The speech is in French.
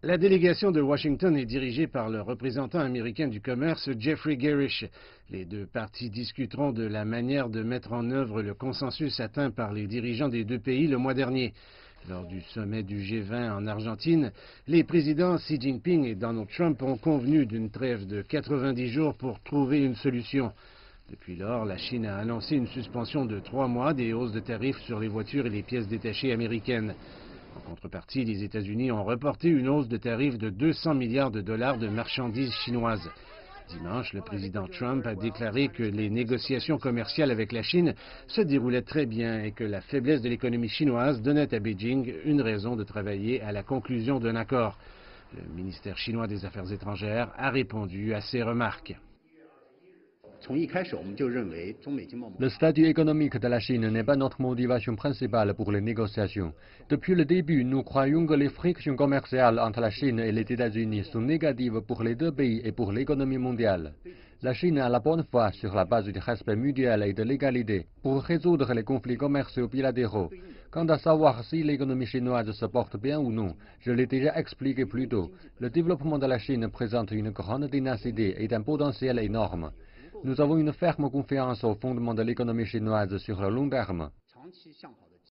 La délégation de Washington est dirigée par le représentant américain du commerce, Jeffrey Gerish. Les deux parties discuteront de la manière de mettre en œuvre le consensus atteint par les dirigeants des deux pays le mois dernier. Lors du sommet du G20 en Argentine, les présidents Xi Jinping et Donald Trump ont convenu d'une trêve de 90 jours pour trouver une solution. Depuis lors, la Chine a annoncé une suspension de 3 mois des hausses de tarifs sur les voitures et les pièces détachées américaines. En contrepartie, les États-Unis ont reporté une hausse de tarifs de 200 milliards de dollars de marchandises chinoises. Dimanche, le président Trump a déclaré que les négociations commerciales avec la Chine se déroulaient très bien et que la faiblesse de l'économie chinoise donnait à Beijing une raison de travailler à la conclusion d'un accord. Le ministère chinois des Affaires étrangères a répondu à ces remarques. Le statut économique de la Chine n'est pas notre motivation principale pour les négociations. Depuis le début, nous croyons que les frictions commerciales entre la Chine et les États-Unis sont négatives pour les deux pays et pour l'économie mondiale. La Chine a la bonne foi sur la base du respect mutuel et de l'égalité pour résoudre les conflits commerciaux bilatéraux. Quant à savoir si l'économie chinoise se porte bien ou non, je l'ai déjà expliqué plus tôt. Le développement de la Chine présente une grande dynastie et un potentiel énorme. Nous avons une ferme confiance au fondement de l'économie chinoise sur le long terme.